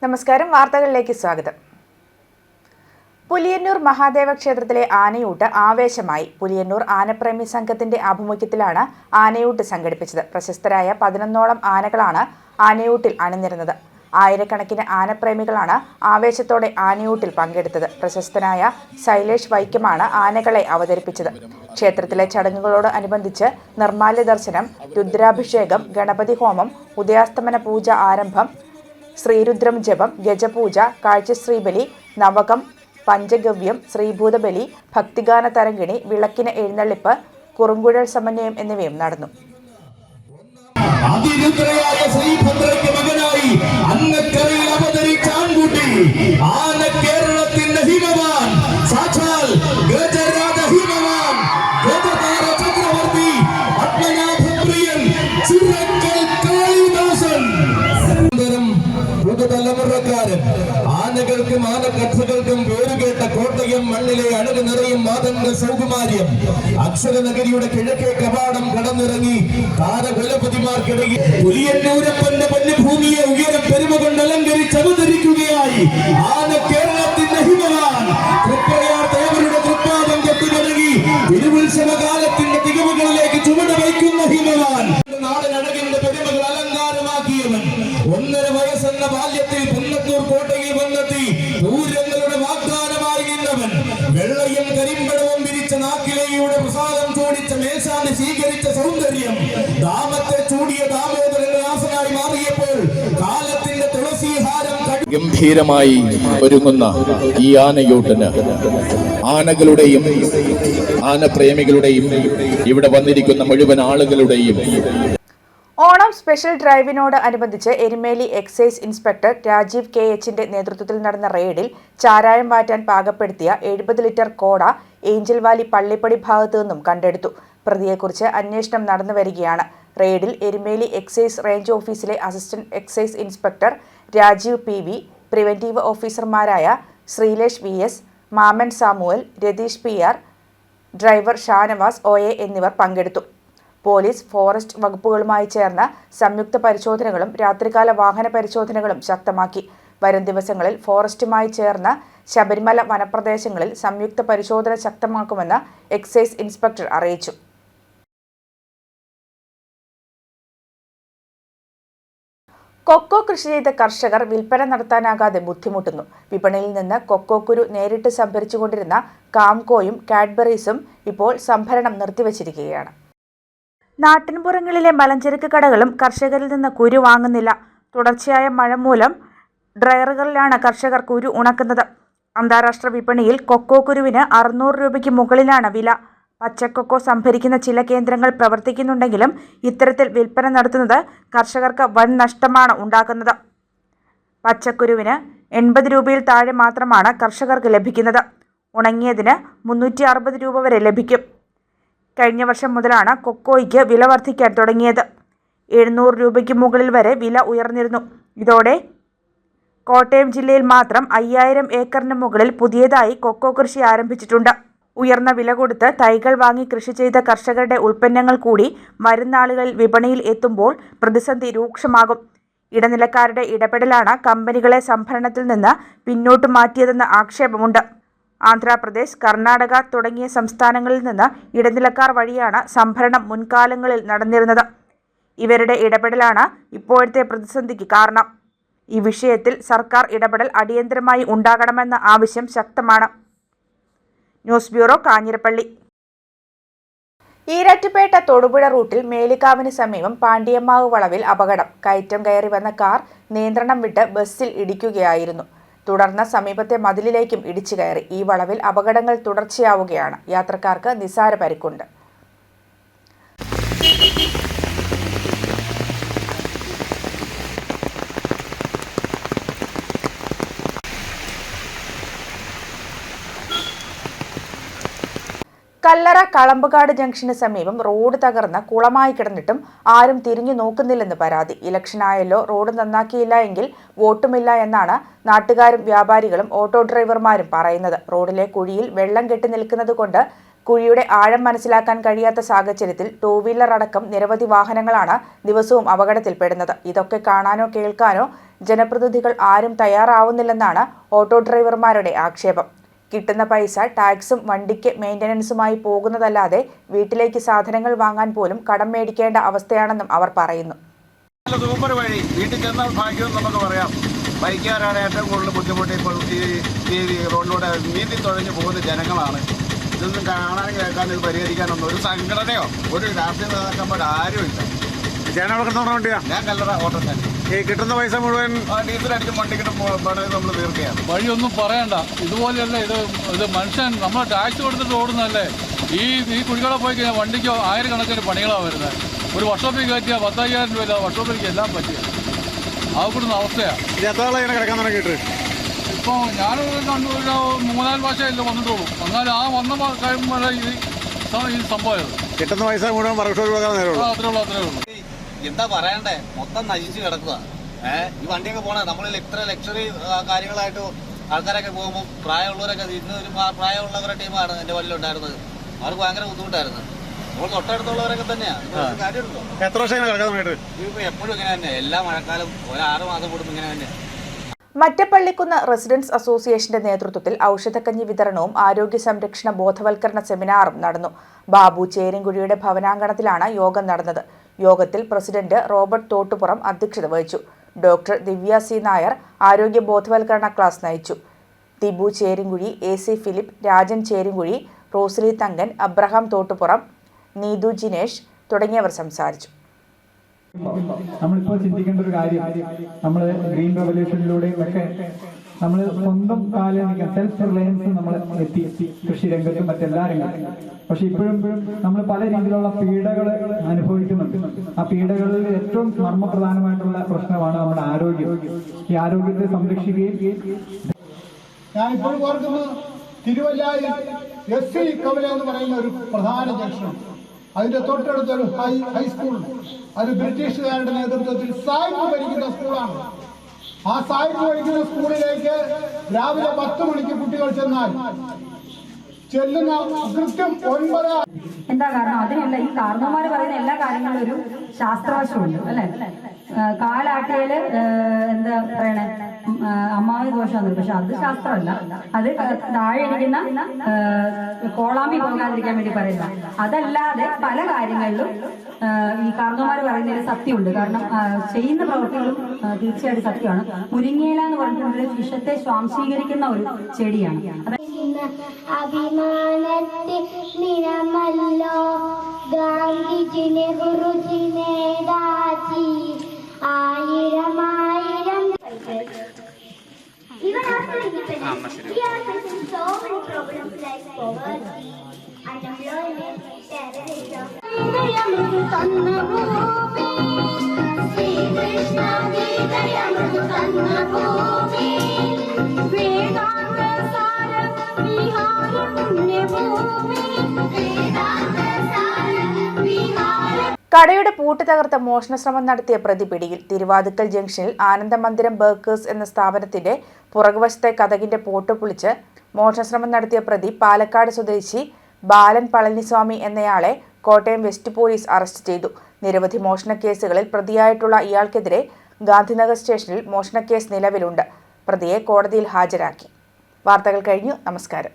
നമസ്കാരം. വാർത്തകളിലേക്ക് സ്വാഗതം. പുലിയന്നൂർ മഹാദേവ ക്ഷേത്രത്തിലെ ആനയൂട്ട് ആവേശമായി. പുലിയന്നൂർ ആനപ്രേമി സംഘത്തിന്റെ ആഭിമുഖ്യത്തിലാണ് ആനയൂട്ട് സംഘടിപ്പിച്ചത്. പ്രശസ്തരായ 11ഓളം ആനകളാണ് ആനയൂട്ടിൽ അണിനിരുന്നത്. ആയിരക്കണക്കിന് ആനപ്രേമികളാണ് ആവേശത്തോടെ ആനയൂട്ടിൽ പങ്കെടുത്തത്. പ്രശസ്തനായ ശൈലേഷ് വൈക്കമാണ് ആനകളെ അവതരിപ്പിച്ചത്. ക്ഷേത്രത്തിലെ ചടങ്ങുകളോട് അനുബന്ധിച്ച് നിർമ്മാല്യ ദർശനം, രുദ്രാഭിഷേകം, ഗണപതി ഹോമം, ഉദയാസ്തമന പൂജ ആരംഭം, ശ്രീരുദ്രം ജപം, ഗജപൂജ, കാഴ്ചശ്രീബലി, നവകം, പഞ്ചഗവ്യം, ശ്രീഭൂതബലി, ഭക്തിഗാന തരംഗിണി, വിളക്കിന് എഴുന്നള്ളിപ്പ്, കുറുങ്കുഴൽ സമന്വയം എന്നിവയും നടന്നു. തലമുറക്കാരൻ ആനകൾക്കും ആനക്കഥകൾക്കും പേരുകേട്ട കോട്ടയം മണ്ണിലെ അഴക് നിറയും മാതംഗ സൗകുമാര്യം അക്ഷരനഗരിയുടെ കിഴക്കേ കവാടം കടന്നിറങ്ങി താരകുലപതിമാർക്കിടയിൽ പുലിയന്നൂരപ്പന്റെ പുണ്യഭൂമിയെ ഉയരം പെരുമ കൊണ്ട് അലങ്കരിച്ച് അവതരിക്കുകയായി ആന കേരളത്തിന്റെ ഹിമവാൻ തൃപ്രയാർ ദേവരുടെ തൃപ്പാദം കെട്ടിടങ്ങി തിരുവുത്സവകാലത്തിന്റെ തികവുകളിലേക്ക് ചുവട് വയ്ക്കുന്ന ഹിമവാൻ നാടനഴകിന്റെ പെരുമകൾ അലങ്കാരമാക്കിയവൻ 1.5 വയസ്സെന്ന ബാല്യത്തിൽ പുന്നത്തൂർ കോട്ടയിൽ വന്നെത്തി പൂരങ്ങളുടെ വാഗ്ദാനമായി നിന്നവൻ വെള്ളയും കരിമ്പടവും വിരിച്ച നാക്കിലയുടെ പ്രസാദം ചോടിച്ച മേശാന്തി സ്വീകരിച്ച സൗന്ദര്യം ദാമത്തെ ചൂടിയ ദാമോദരനാസനായി മാറിയപ്പോൾ കാലത്തിന്റെ തുളസീഹാരം ഗംഭീരമായി ഒരുങ്ങുന്ന ഈ ആനയൂട്ടിന് ആനകളുടെയും ആനപ്രേമികളുടെയും ഇവിടെ വന്നിരിക്കുന്ന മുഴുവൻ ആളുകളുടെയും ഓണം സ്പെഷ്യൽ ഡ്രൈവിനോട് അനുബന്ധിച്ച് Erumeli excise inspector Rajeev KH നേതൃത്വത്തിൽ നടന്ന റെയ്ഡിൽ ചാരായം വാറ്റാൻ പാകപ്പെടുത്തിയ 70 ലിറ്റർ കോട ഏഞ്ചൽ വാലി പള്ളിപ്പടി ഭാഗത്തു നിന്നും കണ്ടെടുത്തു. പ്രതിയെക്കുറിച്ച് അന്വേഷണം നടന്നു വരികയാണ്. റെയ്ഡിൽ എരുമേലി എക്സൈസ് റേഞ്ച് ഓഫീസിലെ assistant excise inspector Rajeev PV, preventive ഓഫീസർമാരായ Sreelesh VS, Maman Samuel, Ratheesh PR, driver Shanavas OA എന്നിവർ പങ്കെടുത്തു. പോലീസ്, ഫോറസ്റ്റ് വകുപ്പുകളുമായി ചേർന്ന് സംയുക്ത പരിശോധനകളും രാത്രികാല വാഹന പരിശോധനകളും ശക്തമാക്കി. വരും ദിവസങ്ങളിൽ ഫോറസ്റ്റുമായി ചേർന്ന് ശബരിമല വനപ്രദേശങ്ങളിൽ സംയുക്ത പരിശോധന ശക്തമാക്കുമെന്ന് എക്സൈസ് ഇൻസ്പെക്ടർ അറിയിച്ചു. കൊക്കോ കൃഷി ചെയ്ത കർഷകർ വിൽപ്പന നടത്താനാകാതെ ബുദ്ധിമുട്ടുന്നു. വിപണിയിൽ നിന്ന് കൊക്കോ കുരു നേരിട്ട് സംഭരിച്ചുകൊണ്ടിരുന്ന കാംകോയും കാഡ്ബറീസും ഇപ്പോൾ സംഭരണം നിർത്തിവച്ചിരിക്കുകയാണ്. നാട്ടിൻപുറങ്ങളിലെ മലഞ്ചരക്ക് കടകളും കർഷകരിൽ നിന്ന് കുരു വാങ്ങുന്നില്ല. തുടർച്ചയായ മഴ മൂലം ഡ്രയറുകളിലാണ് കർഷകർ കുരു ഉണക്കുന്നത്. അന്താരാഷ്ട്ര വിപണിയിൽ കൊക്കോ കുരുവിന് 600 രൂപയ്ക്ക് മുകളിലാണ് വില. പച്ചക്കൊക്കോ സംഭരിക്കുന്ന ചില കേന്ദ്രങ്ങൾ പ്രവർത്തിക്കുന്നുണ്ടെങ്കിലും ഇത്തരത്തിൽ വിൽപ്പന നടത്തുന്നത് കർഷകർക്ക് വൻ നഷ്ടമാണ് ഉണ്ടാക്കുന്നത്. പച്ചക്കുരുവിന് 80 രൂപയിൽ താഴെ മാത്രമാണ് കർഷകർക്ക് ലഭിക്കുന്നത്. ഉണങ്ങിയതിന് 360 രൂപ വരെ ലഭിക്കും. കഴിഞ്ഞ വർഷം മുതലാണ് കൊക്കോയ്ക്ക് വില വർദ്ധിക്കാൻ തുടങ്ങിയത്. 700 രൂപയ്ക്ക് മുകളിൽ വരെ വില ഉയർന്നിരുന്നു. ഇതോടെ കോട്ടയം ജില്ലയിൽ മാത്രം 5000 ഏക്കറിന് മുകളിൽ പുതിയതായി കൊക്കോ കൃഷി ആരംഭിച്ചിട്ടുണ്ട്. ഉയർന്ന വില കൊടുത്ത് തൈകൾ വാങ്ങി കൃഷി ചെയ്ത കർഷകരുടെ ഉൽപ്പന്നങ്ങൾ കൂടി വരും നാളുകളിൽ വിപണിയിൽ എത്തുമ്പോൾ പ്രതിസന്ധി രൂക്ഷമാകും. ഇടനിലക്കാരുടെ ഇടപെടലാണ് കമ്പനികളെ സംഭരണത്തിൽ നിന്ന് പിന്നോട്ട് മാറ്റിയതെന്ന ആക്ഷേപമുണ്ട്. ആന്ധ്രാപ്രദേശ്, കർണാടക തുടങ്ങിയ സംസ്ഥാനങ്ങളിൽ നിന്ന് ഇടനിലക്കാർ വഴിയാണ് സംഭരണം മുൻകാലങ്ങളിൽ നടന്നിരുന്നത്. ഇവരുടെ ഇടപെടലാണ് ഇപ്പോഴത്തെ പ്രതിസന്ധിക്ക് കാരണം. ഈ വിഷയത്തിൽ സർക്കാർ ഇടപെടൽ അടിയന്തരമായി ഉണ്ടാകണമെന്ന ആവശ്യം ശക്തമാണ്. News bureau, Kanjirappally. ഈരാറ്റുപേട്ട തൊടുപുഴ റൂട്ടിൽ മേലിക്കാവിന് സമീപം പാണ്ടിയമ്മാവ് വളവിൽ അപകടം. കയറ്റം കയറി വന്ന കാർ നിയന്ത്രണം വിട്ട് ബസ്സിൽ ഇടിക്കുകയായിരുന്നു. തുടർന്ന് സമീപത്തെ മതിലിലേക്കും ഇടിച്ചു കയറി. ഈ വളവിൽ അപകടങ്ങൾ തുടർച്ചയാവുകയാണ്. യാത്രക്കാർക്ക് നിസാര പരിക്കുണ്ട്. കല്ലറ കളമ്പുകാട് ജംഗ്ഷന് സമീപം റോഡ് തകർന്ന് കുളമായി കിടന്നിട്ടും ആരും തിരിഞ്ഞു നോക്കുന്നില്ലെന്ന് പരാതി. ഇലക്ഷനായല്ലോ, റോഡ് നന്നാക്കിയില്ല എങ്കിൽ വോട്ടുമില്ല എന്നാണ് നാട്ടുകാരും വ്യാപാരികളും ഓട്ടോ ഡ്രൈവർമാരും പറയുന്നത്. റോഡിലെ കുഴിയിൽ വെള്ളം കെട്ടി നിൽക്കുന്നത് കൊണ്ട് കുഴിയുടെ ആഴം മനസ്സിലാക്കാൻ കഴിയാത്ത സാഹചര്യത്തിൽ ടൂ വീലർ അടക്കം നിരവധി വാഹനങ്ങളാണ് ദിവസവും അപകടത്തിൽപ്പെടുന്നത്. ഇതൊക്കെ കാണാനോ കേൾക്കാനോ ജനപ്രതിനിധികൾ ആരും തയ്യാറാവുന്നില്ലെന്നാണ് ഓട്ടോ ഡ്രൈവർമാരുടെ ആക്ഷേപം. കിട്ടുന്ന പൈസ ടാക്സും വണ്ടിക്ക് മെയിൻ്റനൻസുമായി പോകുന്നതല്ലാതെ വീട്ടിലേക്ക് സാധനങ്ങൾ വാങ്ങാൻ പോലും കടം മേടിക്കേണ്ട അവസ്ഥയാണെന്നും അവർ പറയുന്നു. സൂപ്പർ വഴി വീട്ടിൽ ചെന്നാൽ ഭാഗ്യം നമുക്ക് പറയാം. ബൈക്കുകാരാണ് ഏറ്റവും കൂടുതൽ ബുദ്ധിമുട്ട്. ഇപ്പോൾ ഈ റോഡിലൂടെ നീന്തി തുഴഞ്ഞു പോകുന്ന ജനങ്ങളാണ്. ഇതൊന്നും കാണാനും കേൾക്കാനും ഇത് പരിഹരിക്കാനൊന്നും ഒരു സംഘടനയോ ഒരു രാഷ്ട്രീയ നേതാക്കന്മാർ ആരും ഇല്ല. ഞാൻ കല്ലറ ഓട്ടോ തന്നെ. ഈ കിട്ടുന്ന പൈസ മുഴുവൻ ഡീസൽ അടിച്ച് വണ്ടിക്കിട്ട് പണത് നമ്മൾ തീർക്കുകയാണ്. വഴിയൊന്നും പറയണ്ട. ഇതുപോലെയല്ല ഇത് മനുഷ്യൻ നമ്മൾ ടാക്സ് കൊടുത്തിട്ട് ഓടുന്നതല്ലേ. ഈ കുഴികളെ പോയി കഴിഞ്ഞാൽ വണ്ടിക്ക് ആയിരക്കണക്കിന് പണികളാണ് വരുന്നത്. ഒരു വർക്ക്ഷോപ്പിൽ കയറ്റിയാൽ 10,000 രൂപ വർക്ക്ഷോപ്പിലേക്ക് എല്ലാം പറ്റിയ ആകപ്പെടുന്ന അവസ്ഥയാണ്. ഇത് എത്ര ആളെ ഇങ്ങനെ കിടക്കാൻ തുടങ്ങിയിട്ട്? ഇപ്പോൾ ഞാനൊരു 3-4 പ്രാവശ്യമല്ലേ വന്നിട്ടുള്ളൂ. എന്നാൽ ആ വന്ന കഴിയുമ്പോൾ ഈ സംഭവം കിട്ടുന്ന പൈസ മുഴുവൻ വർക്ക്ഷോപ്പിൽ കൊടുക്കാൻ നേരമുള്ളൂ. അത്രേ ഉള്ളൂ. എന്താ പറയണ്ടേ, മൊത്തം നശിച്ച് കിടക്കുക. ഈ വണ്ടിയൊക്കെ പോണേ നമ്മളിൽ ഇത്ര ലക്ഷറി കാര്യങ്ങളായിട്ട് ആൾക്കാരൊക്കെ പോകുമ്പോൾ പ്രായമുള്ളവരൊക്കെ ഇന്ന് ഒരു പ്രായമുള്ളവരുടെ ടീമാണ് എൻ്റെ വണ്ടിയിലുണ്ടായിരുന്നത്. അവർക്ക് ഭയങ്കര ബുദ്ധിമുട്ടായിരുന്നു. നമ്മൾ തൊട്ടടുത്തുള്ളവരൊക്കെ തന്നെയാണ്. കാര്യമുണ്ടോ? എത്ര വർഷം കിടക്കാൻ തുടങ്ങിയിട്ട്? ഇപ്പം എപ്പോഴും ഇങ്ങനെ തന്നെ, എല്ലാ മഴക്കാലം 6 മാസം കൂടുമ്പോൾ ഇങ്ങനെ തന്നെ. മറ്റപ്പള്ളിക്കുന്ന് റെസിഡൻസ് അസോസിയേഷന്റെ നേതൃത്വത്തിൽ ഔഷധക്കഞ്ഞി വിതരണവും ആരോഗ്യ സംരക്ഷണ ബോധവൽക്കരണ സെമിനാറും നടന്നു. ബാബു ചേരിൻകുഴിയുടെ ഭവനാങ്കണത്തിലാണ് യോഗം നടന്നത്. യോഗത്തിൽ പ്രസിഡന്റ് റോബർട്ട് തോട്ടുപുറം അധ്യക്ഷത വഹിച്ചു. ഡോക്ടർ ദിവ്യ സി നായർ ആരോഗ്യ ബോധവൽക്കരണ ക്ലാസ് നയിച്ചു. Dibu Cherinkuzhi, AC Philip, Rajan Cherinkuzhi, Rosly Thankan, Abraham Thottupuram, Neethu Jinesh തുടങ്ങിയവർ സംസാരിച്ചു. നമ്മളിപ്പോൾ ചിന്തിക്കേണ്ട ഒരു കാര്യം, നമ്മൾ ഗ്രീൻ റെവല്യൂഷനിലൂടെയും ഒക്കെ നമ്മൾ സ്വന്തം കാലിൽ നിൽക്കാൻ സെൽഫ് റിലയൻസ് നമ്മൾ എത്തി കൃഷി രംഗത്തും മറ്റെല്ലാ രംഗത്തും. പക്ഷെ ഇപ്പോഴും നമ്മൾ പല രീതിയിലുള്ള പീഡകൾ അനുഭവിക്കുന്നുണ്ട്. ആ പീഡകളിൽ ഏറ്റവും മർമ്മപ്രധാനമായിട്ടുള്ള പ്രശ്നമാണ് നമ്മുടെ ആരോഗ്യം. ഈ ആരോഗ്യത്തെ സംരക്ഷിക്കുകയും ഞാനിപ്പോഴും ഓർക്കുന്നു, തിരുവല്ലായിൽ SC കവല എന്ന് പറയുന്ന ഒരു പ്രധാന ജംഗ്ഷനുണ്ട്. അതിന്റെ തൊട്ടടുത്തൊരു ഹൈസ്കൂളുണ്ട്. അത് ബ്രിട്ടീഷുകാരുടെ നേതൃത്വത്തിൽ സായിപ്പ് ഭരിക്കുന്ന സ്കൂളാണ്. ആ സായിപ്പ് ഭരിക്കുന്ന സ്കൂളിലേക്ക് രാവിലെ 10 മണിക്ക് കുട്ടികൾ ചെല്ലുന്ന കൃത്യം 9. എന്താ കാരണം? അതിനല്ല, ഈ കാരണവന്മാര് പറയുന്ന എല്ലാ കാര്യങ്ങളും ഒരു ശാസ്ത്രവശമുണ്ട് അല്ലെ. കാലാട്ടിയാല് എന്താ പറയണേ, അമ്മാവി ദോഷമാണ്. പക്ഷെ അത് ശാസ്ത്രമല്ല. അത് താഴെ ഇരിക്കുന്ന കോളാമ്പി പോകാതിരിക്കാൻ വേണ്ടി പറയുന്ന. അതല്ലാതെ പല കാര്യങ്ങളിലും ഈ കാരണവന്മാര് പറയുന്നതിൽ സത്യമുണ്ട്. കാരണം ചെയ്യുന്ന പ്രവൃത്തികളും തീർച്ചയായിട്ടും സത്യമാണ്. മുരിങ്ങയില എന്ന് പറഞ്ഞിട്ടുണ്ടെങ്കിൽ വിഷത്തെ സ്വാംശീകരിക്കുന്ന ഒരു ചെടിയാണ്. അഭിമാനത്തിൽ നിറമല്ലോ Gandhiji, Nehruji, Netaji, 1000 Even after independence, we are facing so many problems like poverty, unemployment, terrorism. Sri Krishna Gitayamrutu Tanna Bhumi, Vedanta Sara Vihara Punya Bhumi, Vedanta Sara Vihara. കടയുടെ പൂട്ട് തകർത്ത മോഷണശ്രമം നടത്തിയ പ്രതി പിടിയിൽ. തിരുവാതുക്കൽ ജംഗ്ഷനിൽ ആനന്ദമന്ദിരം ബേക്കേഴ്സ് എന്ന സ്ഥാപനത്തിന്റെ പുറകുവശത്തെ കതകിന്റെ പൂട്ട് പൊളിച്ച് മോഷണശ്രമം നടത്തിയ പ്രതി പാലക്കാട് സ്വദേശി ബാലൻ പളനിസ്വാമി എന്നയാളെ കോട്ടയം വെസ്റ്റ് പോലീസ് അറസ്റ്റ് ചെയ്തു. നിരവധി മോഷണ കേസുകളിൽ പ്രതിയായിട്ടുള്ള ഇയാൾക്കെതിരെ ഗാന്ധിനഗർ സ്റ്റേഷനിൽ മോഷണക്കേസ് നിലവിലുണ്ട്. പ്രതിയെ കോടതിയിൽ ഹാജരാക്കി. വാർത്തകൾ കഴിഞ്ഞു. നമസ്കാരം.